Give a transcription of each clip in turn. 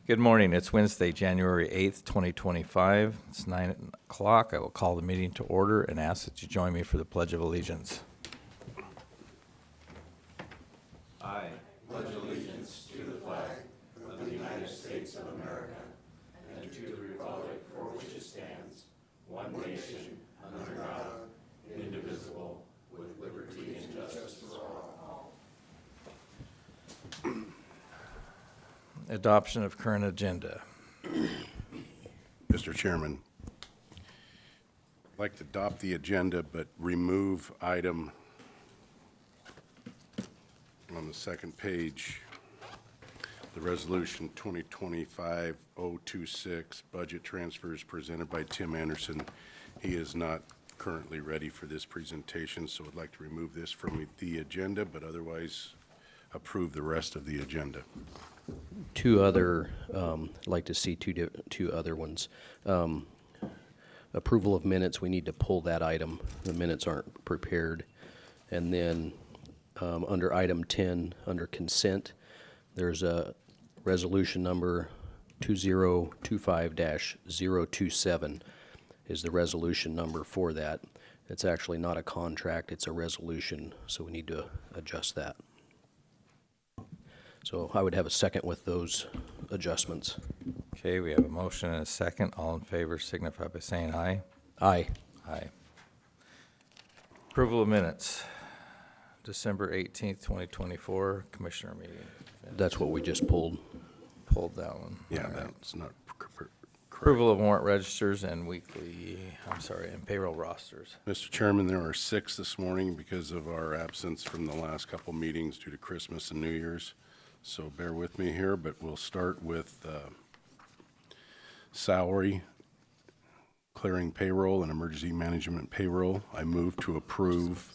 Good morning. It's Wednesday, January 8th, 2025. It's 9 o'clock. I will call the meeting to order and ask that you join me for the Pledge of Allegiance. I pledge allegiance to the flag of the United States of America and to the republic for which it stands, one nation, under God, indivisible, with liberty and justice for all. Adoption of current agenda. Mr. Chairman, I'd like to adopt the agenda but remove item on the second page, the resolution 2025-026 budget transfers presented by Tim Anderson. He is not currently ready for this presentation, so I'd like to remove this from the agenda, but otherwise approve the rest of the agenda. I'd like to see two other ones. Approval of minutes, we need to pull that item. The minutes aren't prepared. And then under item 10, under consent, there's a resolution number 2025-027 is the resolution number for that. It's actually not a contract, it's a resolution, so we need to adjust that. So I would have a second with those adjustments. Okay, we have a motion and a second. All in favor signify by saying aye. Aye. Aye. Approval of minutes, December 18th, 2024, Commissioner meeting. That's what we just pulled. Pulled that one. Yeah, All right. that's not correct. Approval of warrant registers and and payroll rosters. Mr. Chairman, there are 6 this morning because of our absence from the last couple meetings due to Christmas and New Year's. So bear with me here, but we'll start with salary, clearing payroll, and emergency management payroll. I move to approve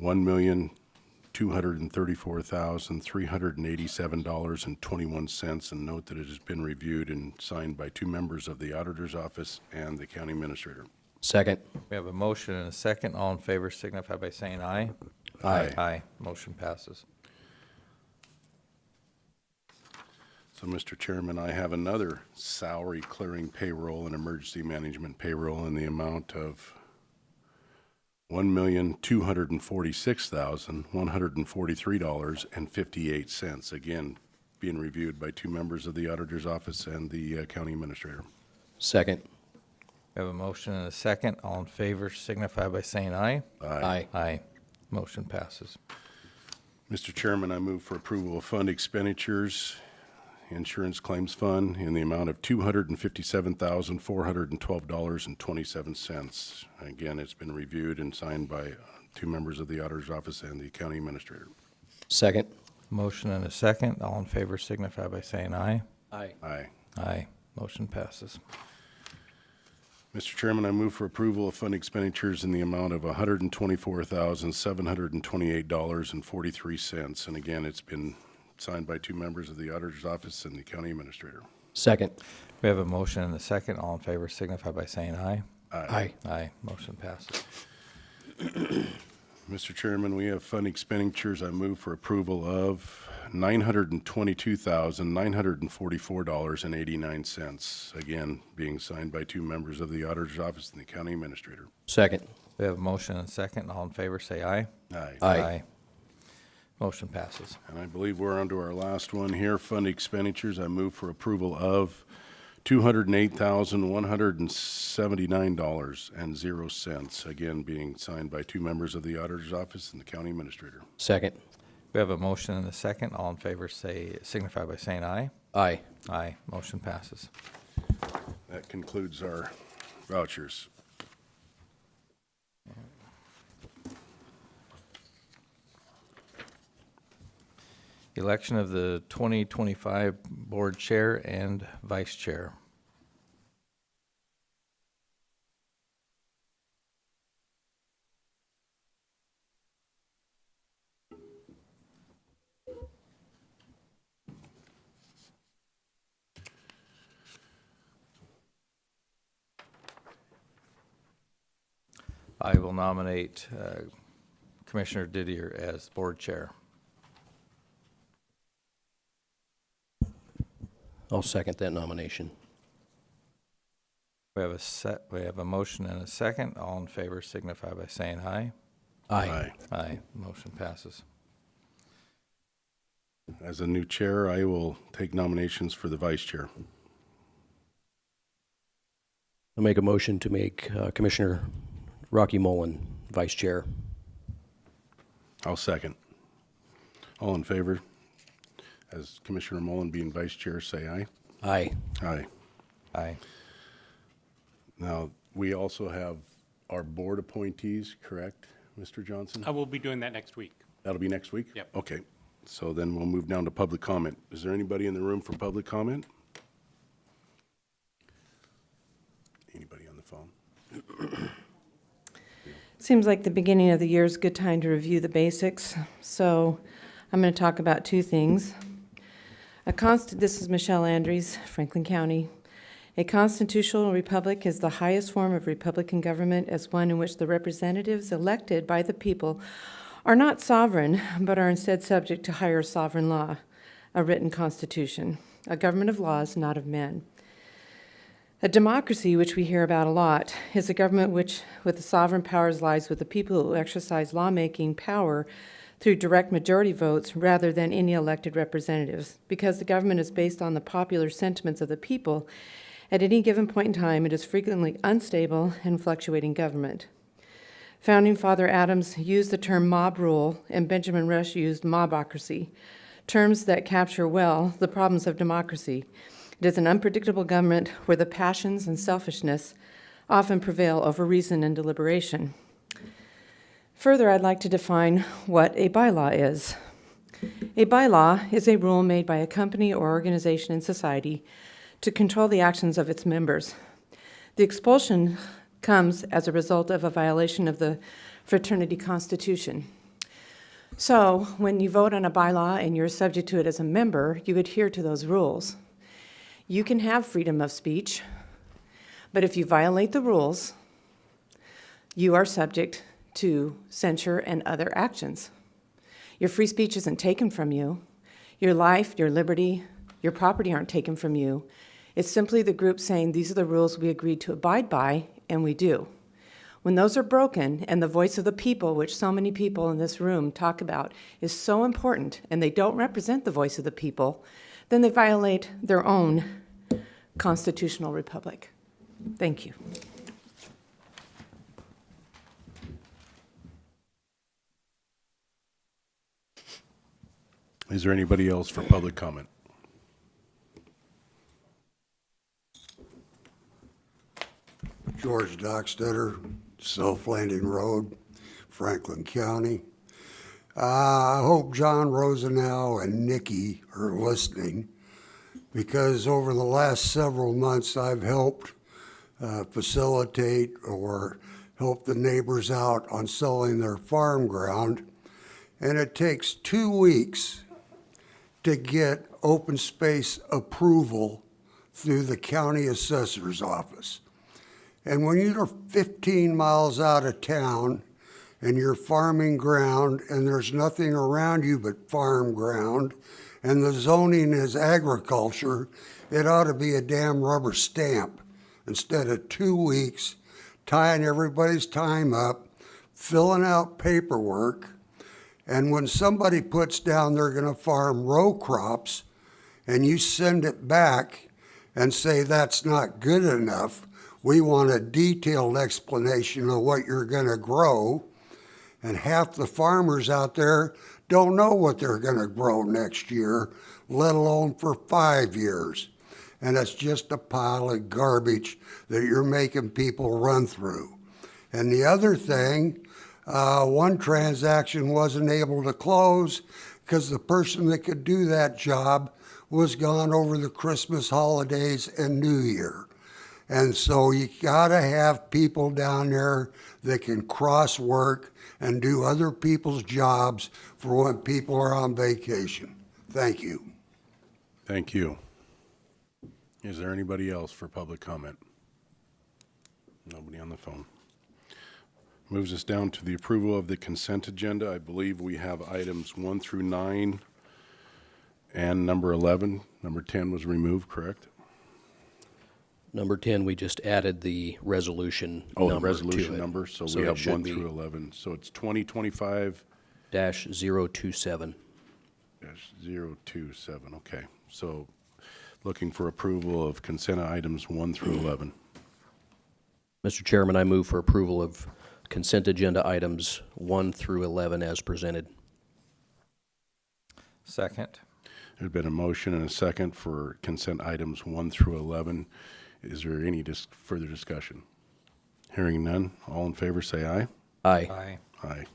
$1,234,387.21 and note that it has been reviewed and signed by 2 members of the Auditor's Office and the County Administrator. Second. We have a motion and a second. All in favor signify by saying aye. Aye. Aye. Motion passes. So, Mr. Chairman, I have another salary clearing payroll and emergency management payroll in the amount of $1,246,143.58. Again, being reviewed by 2 members of the Auditor's Office and the County Administrator. Second. We have a motion and a second. All in favor signify by saying aye. Aye. Aye. Motion passes. Mr. Chairman, I move for approval of fund expenditures, Insurance Claims Fund, in the amount of $257,412.27. Again, it's been reviewed and signed by 2 members of the Auditor's Office and the County Administrator. Second. Motion and a second. All in favor signify by saying aye. Aye. Aye. Aye. Motion passes. Mr. Chairman, I move for approval of fund expenditures in the amount of $124,728.43. And again, it's been signed by 2 members of the Auditor's Office and the County Administrator. Second. We have a motion and a second. All in favor signify by saying aye. Aye. Aye. Motion passes. Mr. Chairman, we have fund expenditures. I move for approval of $922,944.89. Again, being signed by 2 members of the Auditor's Office and the County Administrator. Second. We have a motion and a second. All in favor say aye. Aye. Aye. Motion passes. And I believe we're on to our last one here, fund expenditures. I move for approval of $208,179.00. Again, being signed by 2 members of the Auditor's Office and the County Administrator. Second. We have a motion and a second. All in favor signify by saying aye. Aye. Aye. Motion passes. That concludes our vouchers. Election of the 2025 Board Chair and Vice Chair. I will nominate Commissioner Didier as Board Chair. I'll second that nomination. We have a motion and a second. All in favor signify by saying aye. Aye. Aye. Motion passes. As a new chair, I will take nominations for the vice chair. I'll make a motion to make Commissioner Rocky Mullen vice chair. I'll second. All in favor, as Commissioner Mullen being vice chair, say aye. Aye. Aye. Aye. Now, we also have our board appointees, correct, Mr. Johnson? I will be doing that next week. That'll be next week? Yep. Okay, so then we'll move down to public comment. Is there anybody in the room for public comment? Anybody on the phone? Seems like the beginning of the year is a good time to review the basics, so I'm going to talk about two things. This is Michelle Andrews, Franklin County. A constitutional republic is the highest form of Republican government as one in which the representatives elected by the people are not sovereign, but are instead subject to higher sovereign law, a written constitution, a government of laws, not of men. A democracy, which we hear about a lot, is a government which, with the sovereign powers, lies with the people who exercise lawmaking power through direct majority votes rather than any elected representatives. Because the government is based on the popular sentiments of the people, at any given point in time, it is frequently unstable and fluctuating government. Founding Father Adams used the term mob rule, and Benjamin Rush used mobocracy, terms that capture well the problems of democracy. It is an unpredictable government where the passions and selfishness often prevail over reason and deliberation. Further, I'd like to define what a bylaw is. A bylaw is a rule made by a company or organization in society to control the actions of its members. The expulsion comes as a result of a violation of the fraternity constitution. So when you vote on a bylaw and you're subject to it as a member, you adhere to those rules. You can have freedom of speech, but if you violate the rules, you are subject to censure and other actions. Your free speech isn't taken from you. Your life, your liberty, your property aren't taken from you. It's simply the group saying, these are the rules we agreed to abide by, and we do. When those are broken, and the voice of the people, which so many people in this room talk about, is so important, and they don't represent the voice of the people, then they violate their own constitutional republic. Thank you. Is there anybody else for public comment? George Dockstetter, Self Landing Road, Franklin County. I hope John Rosenau and Nikki are listening, because over the last several months I've helped facilitate or help the neighbors out on selling their farm ground, and it takes 2 weeks to get open space approval through the county assessor's office. And when you're 15 miles out of town and you're farming ground and there's nothing around you but farm ground and the zoning is agriculture, it ought to be a damn rubber stamp instead of 2 weeks tying everybody's time up, filling out paperwork. And when somebody puts down they're going to farm row crops and you send it back and say that's not good enough, we want a detailed explanation of what you're going to grow. And half the farmers out there don't know what they're going to grow next year, let alone for 5 years. And it's just a pile of garbage that you're making people run through. And the other thing, one transaction wasn't able to close because the person that could do that job was gone over the Christmas holidays and New Year. And so you gotta have people down there that can cross work and do other people's jobs for when people are on vacation. Thank you. Thank you. Is there anybody else for public comment? Nobody on the phone. Moves us down to the approval of the consent agenda. I believe we have items 1 through 9 And number 11, number 10 was removed, correct? Number 10, we just added the resolution Oh, the number to resolution it. number, so So we it have should 1 be through 11. So it's 2025-027, -027. okay. So looking for approval of consent items 1 through 11. Mr. Chairman, I move for approval of consent agenda items 1 through 11 as presented. Second. There's been a motion and a second for consent items 1 through 11. Is there any further discussion? Hearing none, all in favor say aye. Aye. Aye. Aye.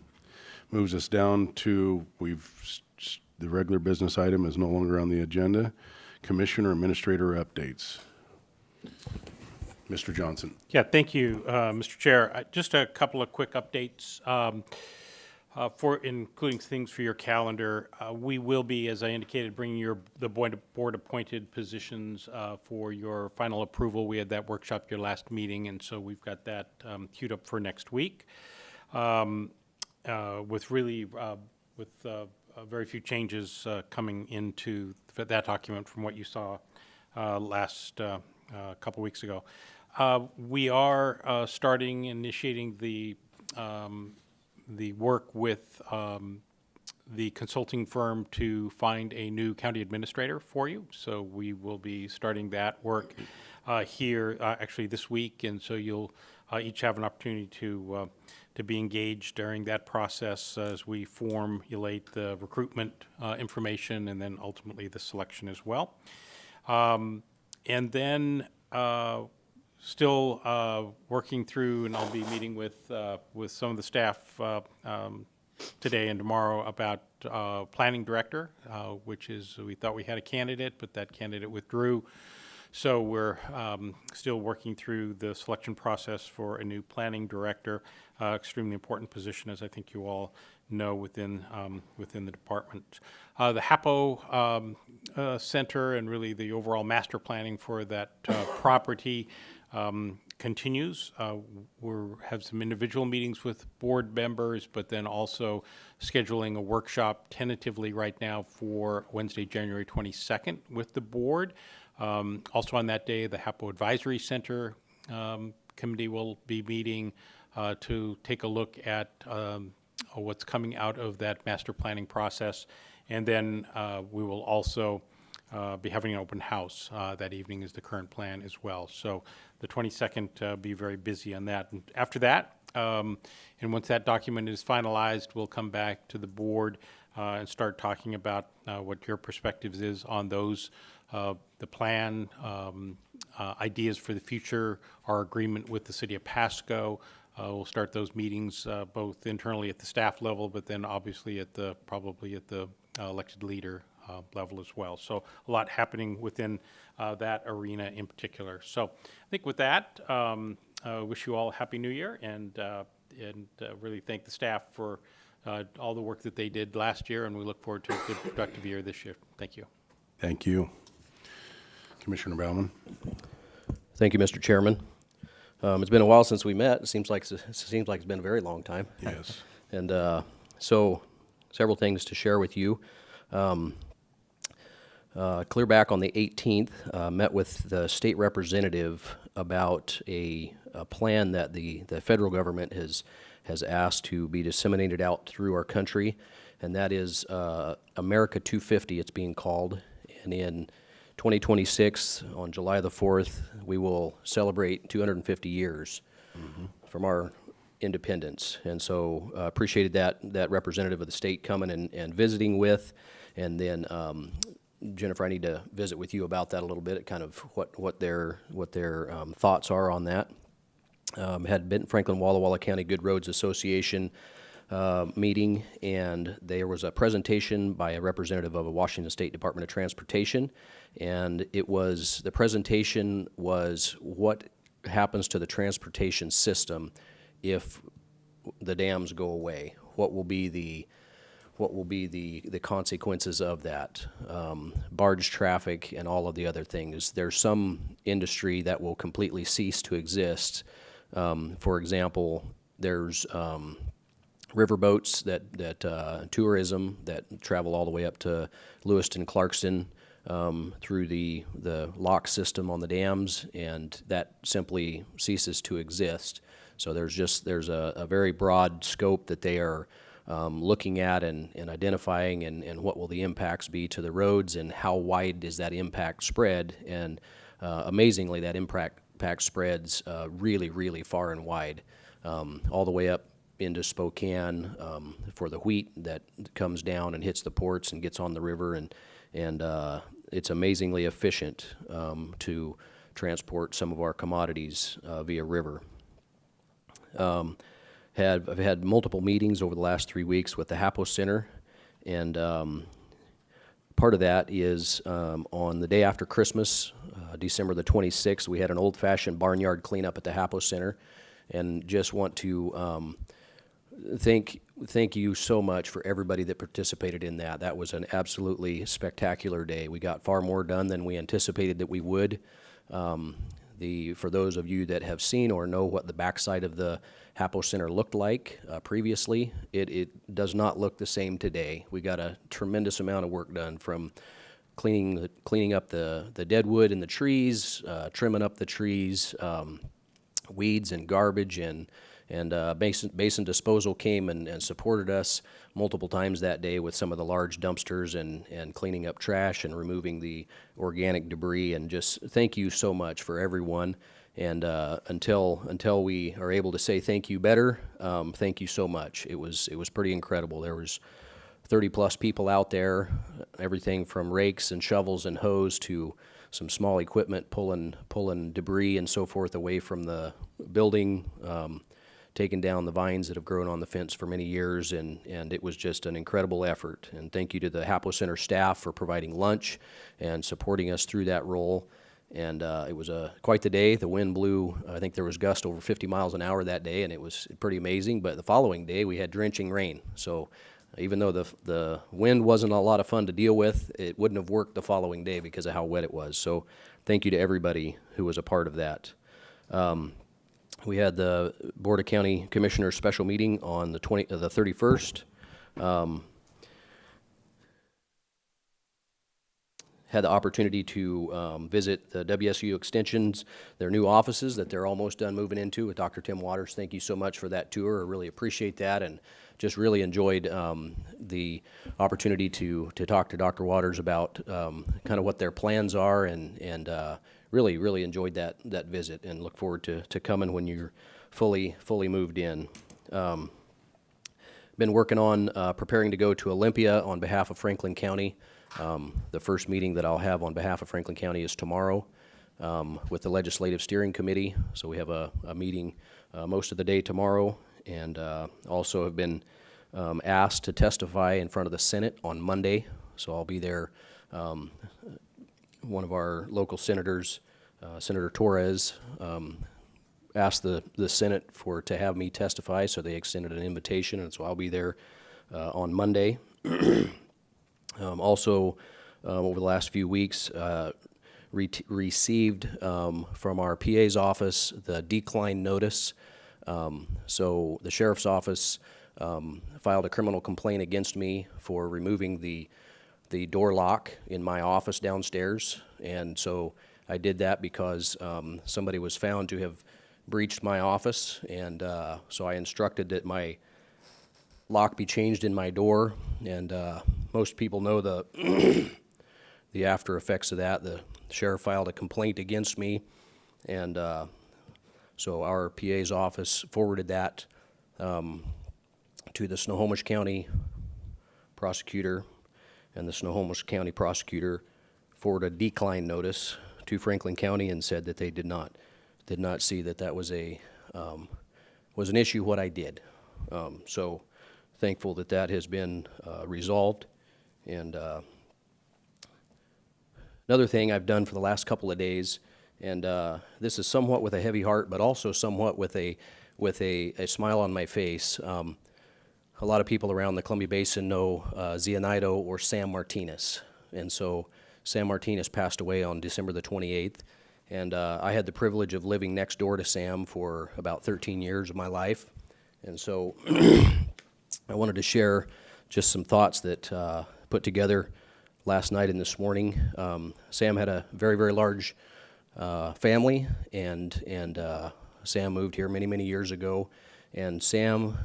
Moves us down to, the regular business item is no longer on the agenda. Commissioner Administrator updates. Mr. Johnson. Yeah, thank you, Mr. Chair. Just a couple of quick updates, for including things for your calendar. We will be, as I indicated, bringing the board-appointed positions for your final approval. We had that workshop your last meeting, and so we've got that queued up for next week. With very few changes coming into that document from what you saw last couple weeks ago. We are initiating the work with the consulting firm to find a new county administrator for you. So we will be starting that work here actually this week, and so you'll each have an opportunity to be engaged during that process as we formulate the recruitment information and then ultimately the selection as well. And then still working through, and I'll be meeting with some of the staff today and tomorrow about planning director, which is, we thought we had a candidate, but that candidate withdrew. So we're still working through the selection process for a new planning director, extremely important position, as I think you all know, within the department. The HAPO Center and really the overall master planning for that property continues. We have some individual meetings with board members, but then also scheduling a workshop tentatively right now for Wednesday, January 22nd with the board. Also on that day, the HAPO Advisory Center committee will be meeting to take a look at what's coming out of that master planning process. And then we will also be having an open house that evening is the current plan as well. So the 22nd, be very busy on that. And after that, and once that document is finalized, we'll come back to the board and start talking about what your perspectives is on those, the plan, ideas for the future, our agreement with the city of Pasco. We'll start those meetings both internally at the staff level, but then obviously probably at the elected leader level as well. So a lot happening within that arena in particular. So I think with that, wish you all a happy new year, and really thank the staff for all the work that they did last year, and we look forward to a good productive year this year. Thank you. Thank you. Commissioner Baumann. Thank you, Mr. Chairman. It's been a while since we met. It seems like it's been a very long time. Yes. And so several things to share with you. Clear back on the 18th, met with the state representative about a plan that the federal government has asked to be disseminated out through our country, and that is America 250, it's being called. And in 2026, on July the 4th, we will celebrate 250 years from our independence. And so appreciated that representative of the state coming and visiting with. And then, Jennifer, I need to visit with you about that a little bit, kind of what their thoughts are on that. Had Benton Franklin Walla Walla County Good Roads Association meeting, and there was a presentation by a representative of a Washington State Department of Transportation, and the presentation was what happens to the transportation system if the dams go away. What will be the consequences of that? Barge traffic and all of the other things. There's some industry that will completely cease to exist. For example, there's riverboats tourism that travel all the way up to Lewiston, Clarkston, through the lock system on the dams, and that simply ceases to exist. So there's a very broad scope that they are looking at and identifying, and what will the impacts be to the roads, and how wide is that impact spread. And amazingly, that impact spreads really, really far and wide, all the way up into Spokane for the wheat that comes down and hits the ports and gets on the river, and it's amazingly efficient to transport some of our commodities via river. I've had multiple meetings over the last 3 weeks with the HAPO Center, and part of that is on the day after Christmas, December the 26th, we had an old-fashioned barnyard cleanup at the HAPO Center, and just want to thank you so much for everybody that participated in that. That was an absolutely spectacular day. We got far more done than we anticipated that we would. For those of you that have seen or know what the backside of the HAPO Center looked like previously, it does not look the same today. We got a tremendous amount of work done, from cleaning up the dead wood in the trees, trimming up the trees, weeds and garbage, and Basin Disposal came and supported us multiple times that day with some of the large dumpsters and cleaning up trash and removing the organic debris. And just thank you so much for everyone. And until we are able to say thank you better, thank you so much. It was pretty incredible. There was 30-plus people out there, everything from rakes and shovels and hose to some small equipment pulling debris and so forth away from the building, taking down the vines that have grown on the fence for many years, and it was just an incredible effort. And thank you to the HAPO Center staff for providing lunch and supporting us through that role. And it was quite the day. The wind blew, I think there was gust over 50 miles an hour that day, and it was pretty amazing. But the following day, we had drenching rain. So even though the wind wasn't a lot of fun to deal with, it wouldn't have worked the following day because of how wet it was. So thank you to everybody who was a part of that. We had the Board of County Commissioners special meeting on the 31st. Had the opportunity to visit the WSU Extensions, their new offices that they're almost done moving into, with Dr. Tim Waters. Thank you so much for that tour. I really appreciate that, and just really enjoyed the opportunity to talk to Dr. Waters about kind of what their plans are, and really enjoyed that visit, and look forward to coming when you're fully moved in. Been working on preparing to go to Olympia on behalf of Franklin County. The first meeting that I'll have on behalf of Franklin County is tomorrow with the Legislative Steering Committee. So we have a meeting most of the day tomorrow, and also have been asked to testify in front of the Senate on Monday. So I'll be there. One of our local senators, Senator Torres, asked the Senate to have me testify, so they extended an invitation, and so I'll be there on Monday. Also, over the last few weeks, received from our PA's office the decline notice. So the sheriff's office filed a criminal complaint against me for removing the door lock in my office downstairs, and so I did that because somebody was found to have breached my office, and so I instructed that my lock be changed in my door, and most people know the the after effects of that. The sheriff filed a complaint against me, and so our PA's office forwarded that to the Snohomish County prosecutor, and the Snohomish County prosecutor forwarded a decline notice to Franklin County and said that they did not see that was was an issue what I did. So thankful that has been resolved. And another thing I've done for the last couple of days, and this is somewhat with a heavy heart, but also somewhat with a smile on my face. A lot of people around the Columbia Basin know Zianaido or Sam Martinez, and so Sam Martinez passed away on December the 28th, and I had the privilege of living next door to Sam for about 13 years of my life, and so I wanted to share just some thoughts that put together last night and this morning. Sam had a very, very large family, and Sam moved here many, many years ago. And Sam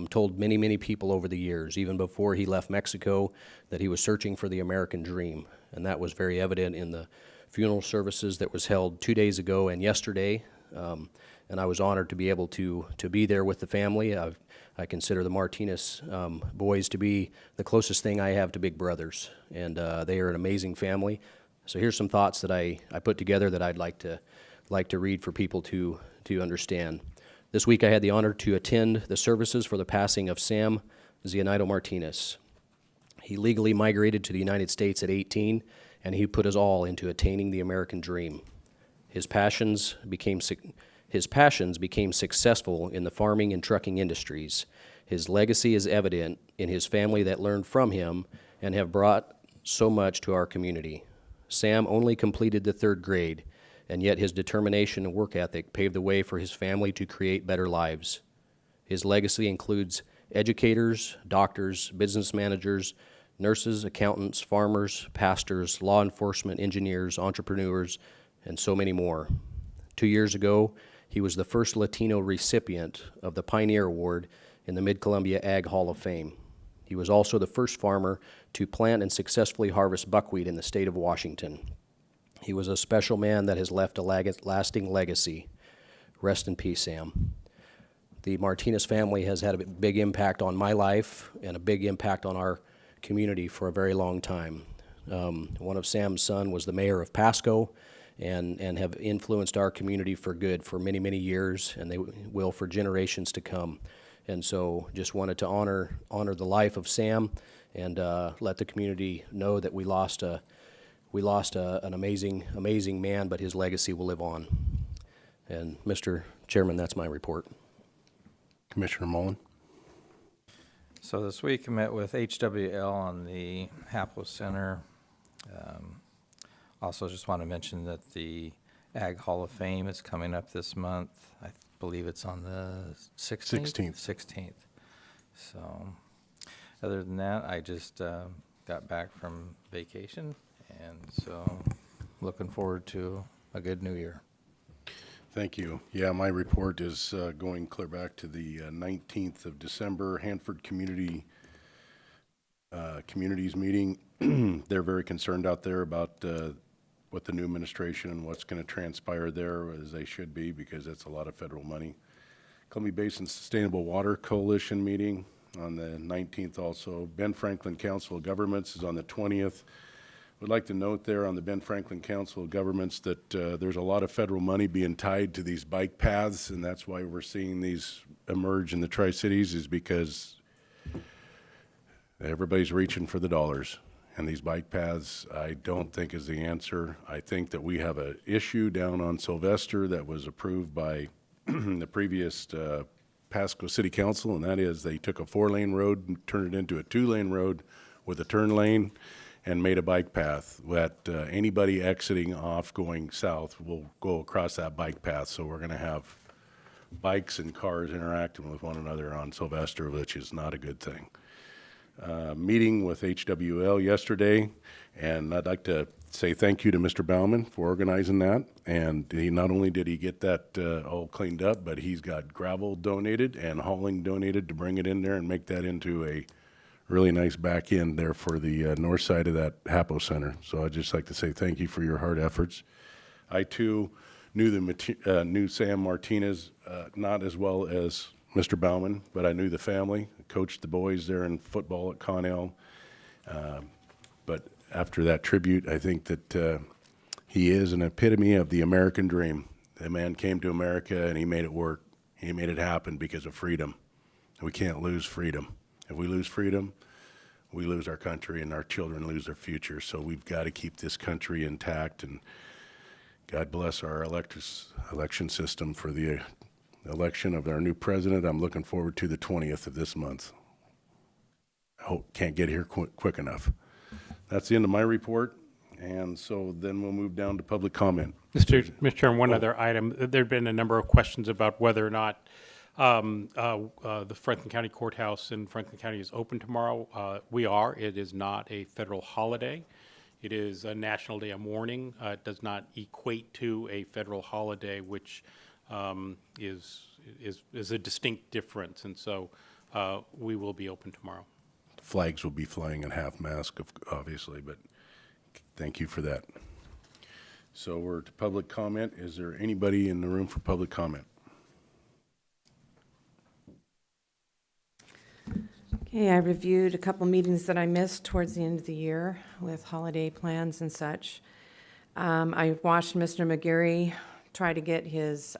told many, many people over the years, even before he left Mexico, that he was searching for the American dream. And that was very evident in the funeral services that was held 2 days ago and yesterday. And I was honored to be able to be there with the family. I consider the Martinez boys to be the closest thing I have to big brothers, and they are an amazing family. So here's some thoughts that I put together that I'd like to read for people to understand. This week I had the honor to attend the services for the passing of Sam Zionito Martinez. He legally migrated to the United States at 18, and he put us all into attaining the American dream. His passions became successful in the farming and trucking industries. His legacy is evident in his family that learned from him and have brought so much to our community. Sam only completed the 3rd grade, and yet his determination and work ethic paved the way for his family to create better lives. His legacy includes educators, doctors, business managers, nurses, accountants, farmers, pastors, law enforcement, engineers, entrepreneurs, and so many more. 2 years ago, he was the first Latino recipient of the Pioneer Award in the Mid-Columbia Ag Hall of Fame. He was also the first farmer to plant and successfully harvest buckwheat in the state of Washington. He was a special man that has left a lasting legacy. Rest in peace, Sam. The Martinez family has had a big impact on my life and a big impact on our community for a very long time. One of Sam's sons was the mayor of Pasco, and have influenced our community for good for many, many years, and they will for generations to come. And so just wanted to honor the life of Sam and let the community know that we lost an amazing man, but his legacy will live on. And Mr. Chairman, that's my report. Commissioner Mullen? So this week I met with HWL on the Hapo Center. Also just want to mention that the Ag Hall of Fame is coming up this month. I believe it's on the 16th? 16th. So other than that, I just got back from vacation, and so looking forward to a good new year. Thank you. Yeah, my report is going clear back to the 19th of December, Hanford Communities meeting. They're very concerned out there about what the new administration and what's going to transpire there, as they should be, because that's a lot of federal money. Columbia Basin Sustainable Water Coalition meeting on the 19th also. Ben Franklin Council of Governments is on the 20th. Would like to note there on the Ben Franklin Council of Governments that there's a lot of federal money being tied to these bike paths, and that's why we're seeing these emerge in the Tri-Cities, is because everybody's reaching for the dollars. And these bike paths, I don't think is the answer. I think that we have an issue down on Sylvester that was approved by the previous Pasco City Council, and that is they took a 4-lane road and turned it into a 2-lane road with a turn lane and made a bike path that anybody exiting off going south will go across that bike path. So we're going to have bikes and cars interacting with one another on Sylvester, which is not a good thing. Meeting with HWL yesterday, and I'd like to say thank you to Mr. Bauman for organizing that. And he not only did he get that all cleaned up, but he's got gravel donated and hauling donated to bring it in there and make that into a really nice back end there for the north side of that Hapo Center. So I'd just like to say thank you for your hard efforts. I too knew Sam Martinez not as well as Mr. Bauman, but I knew the family, coached the boys there in football at Connell. But after that tribute, I think that he is an epitome of the American dream. The man came to America and he made it work. He made it happen because of freedom. We can't lose freedom. If we lose freedom, we lose our country and our children lose their future. So we've got to keep this country intact, and God bless our election system for the election of our new president. I'm looking forward to the 20th of this month. I can't get here quick enough. That's the end of my report, and so then we'll move down to public comment. Mr. Chairman, one other item. There have been a number of questions about whether or not The Franklin County Courthouse in Franklin County is open tomorrow. We are. It is not a federal holiday. It is a national day of mourning. It does not equate to a federal holiday, which is a distinct difference. And so we will be open tomorrow. Flags will be flying in half-mast, obviously, but thank you for that. So we're to public comment. Is there anybody in the room for public comment? Okay, I reviewed a couple meetings that I missed towards the end of the year with holiday plans and such. I watched Mr. McGarry try to get his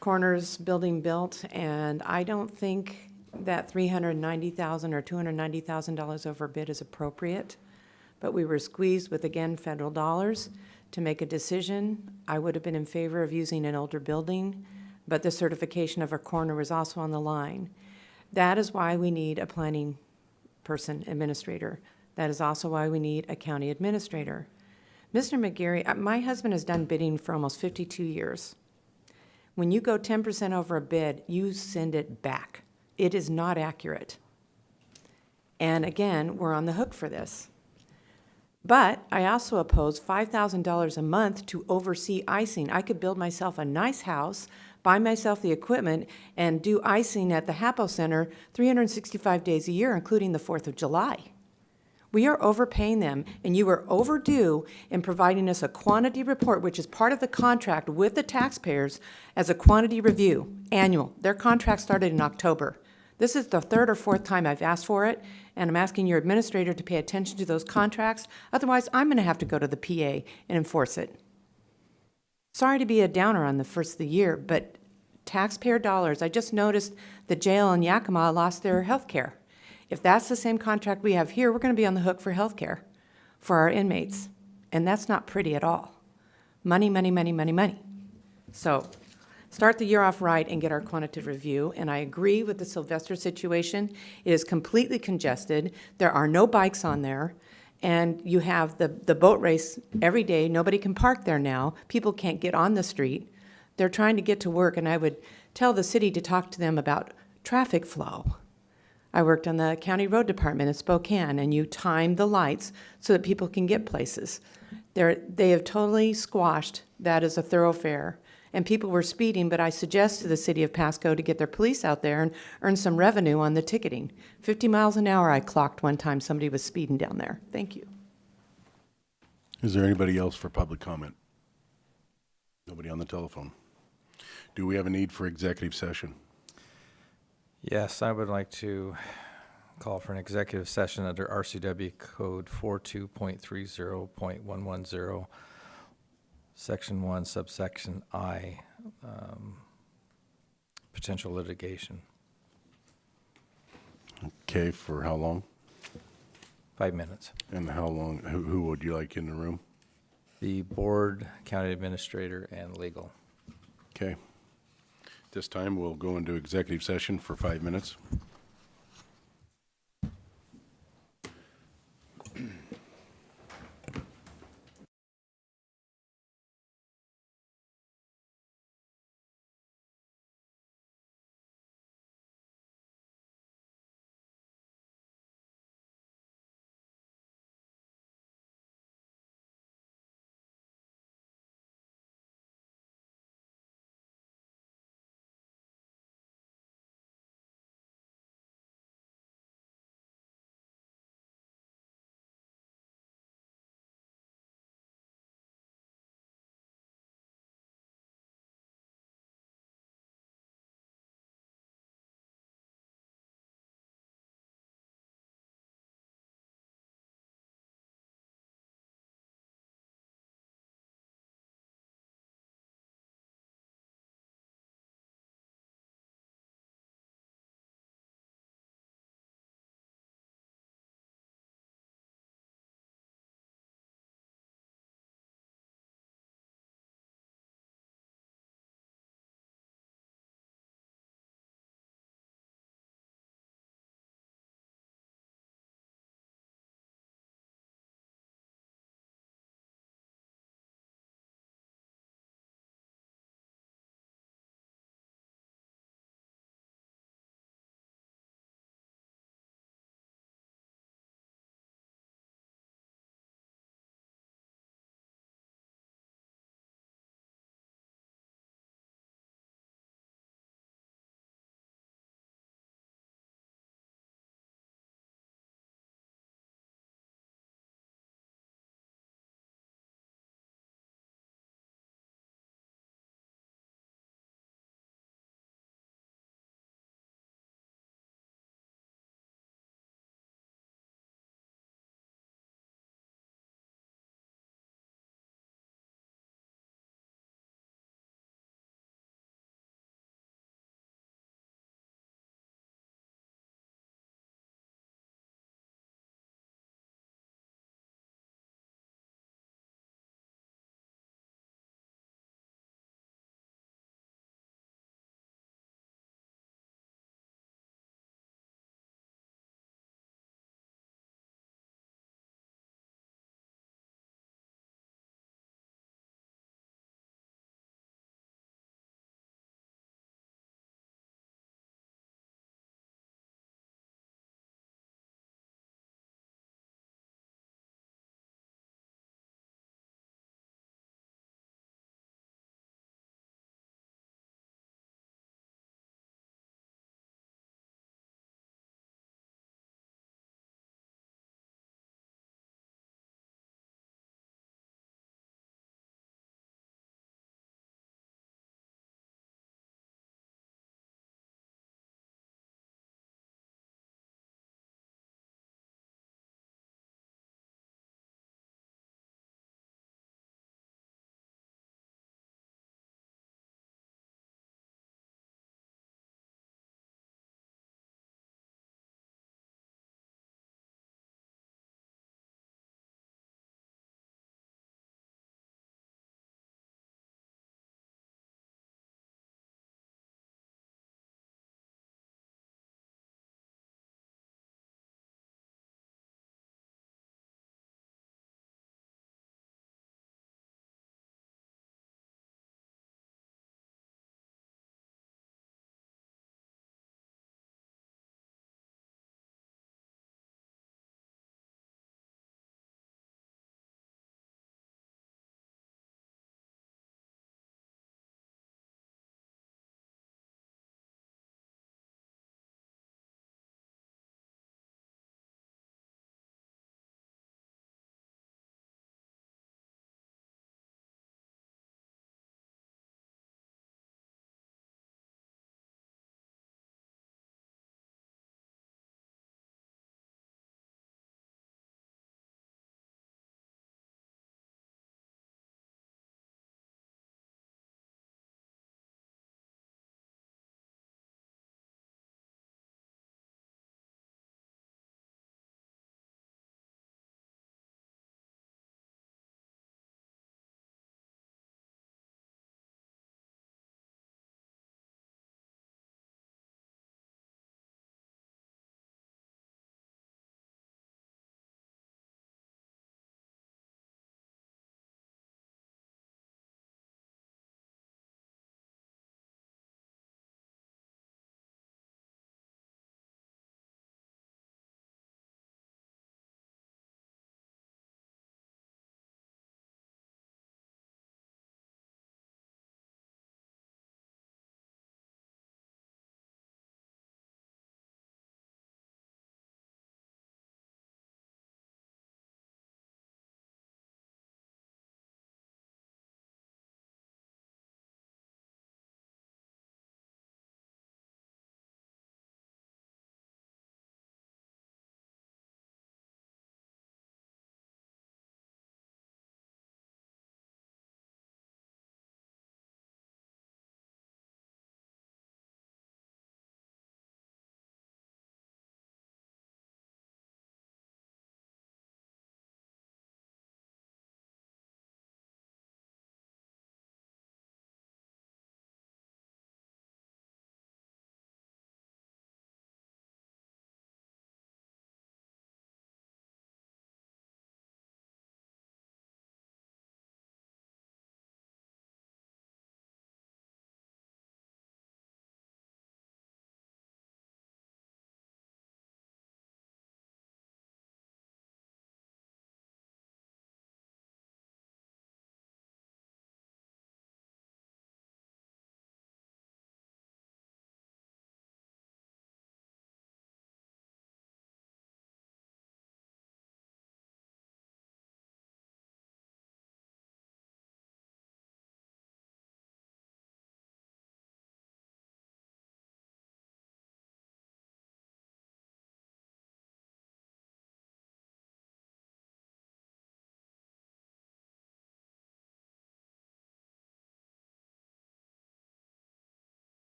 corners building built, and I don't think that $390,000 or $290,000 over bid is appropriate. But we were squeezed with, again, federal dollars to make a decision. I would have been in favor of using an older building, but the certification of our corner was also on the line. That is why we need a planning person, administrator. That is also why we need a county administrator. Mr. McGarry, my husband has done bidding for almost 52 years. When you go 10% over a bid, you send it back. It is not accurate. And again, we're on the hook for this. But I also oppose $5,000 a month to oversee icing. I could build myself a nice house, buy myself the equipment, and do icing at the Hapo Center 365 days a year, including the 4th of July. We are overpaying them, and you are overdue in providing us a quantity report, which is part of the contract with the taxpayers as a quantity review, annual. Their contract started in October. This is the third or fourth time I've asked for it, and I'm asking your administrator to pay attention to those contracts. Otherwise, I'm going to have to go to the PA and enforce it. Sorry to be a downer on the first of the year, but taxpayer dollars. I just noticed the jail in Yakima lost their health care. If that's the same contract we have here, we're going to be on the hook for health care for our inmates, and that's not pretty at all. Money, money, money, money, money. So start the year off right and get our quantitative review. And I agree with the Sylvester situation. It is completely congested. There are no bikes on there. And you have the boat race every day. Nobody can park there now. People can't get on the street. They're trying to get to work. And I would tell the city to talk to them about traffic flow. I worked on the county road department in Spokane, and you time the lights so that people can get places. They have totally squashed that as a thoroughfare. And people were speeding, but I suggested the city of Pasco to get their police out there and earn some revenue on the ticketing. 50 miles an hour I clocked one time somebody was speeding down there. Thank you. Is there anybody else for public comment? Nobody on the telephone. Do we have a need for executive session? Yes, I would like to call for an executive session under RCW Code 42.30.110, Section 1, subsection I, potential litigation. Okay, for how long? 5 minutes. And how long, who would you like in the room? The board, county administrator, and legal. Okay. This time, we'll go into executive session for 5 minutes.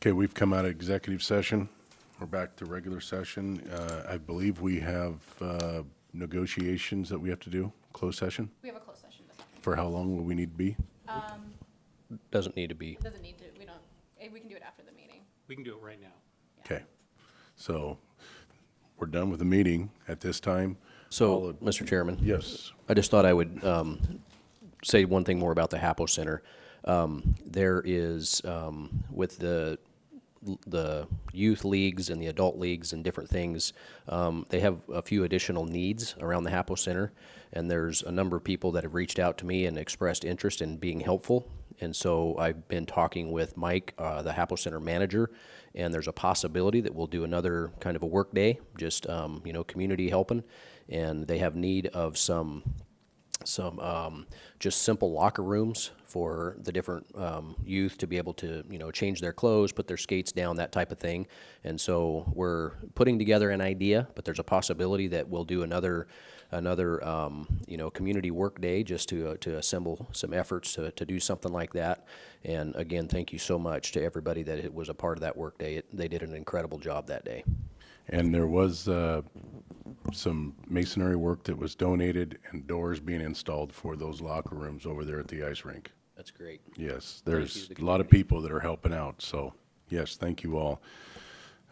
Okay, we've come out of executive session. We're back to regular session. I believe we have negotiations that we have to do, closed session. We have a closed session this afternoon. For how long will we need to be? Doesn't need to be. Doesn't need to, we don't, we can do it after the meeting. We can do it right now. Okay. So we're done with the meeting at this time. So, Mr. Chairman? Yes. I just thought I would say one thing more about the HAPO Center. There is, with the youth leagues and the adult leagues and different things, they have a few additional needs around the HAPO Center, and there's a number of people that have reached out to me and expressed interest in being helpful. And so I've been talking with Mike, the HAPO Center manager, and there's a possibility that we'll do another kind of a work day, just, community helping. And they have need of some just simple locker rooms for the different youth to be able to, change their clothes, put their skates down, that type of thing. And so we're putting together an idea, but there's a possibility that we'll do another community work day just to assemble some efforts to do something like that. And again, thank you so much to everybody that was a part of that work day. They did an incredible job that day. And there was some masonry work that was donated and doors being installed for those locker rooms over there at the ice rink. That's great. Yes, you there's to the a lot of community. people that are helping out, so yes, thank you all.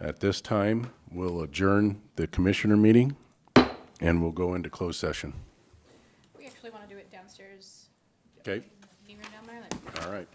At this time, we'll adjourn the commissioner meeting and we'll go into closed session. We actually want to do it downstairs. Okay, Meeting room down there, like, all right.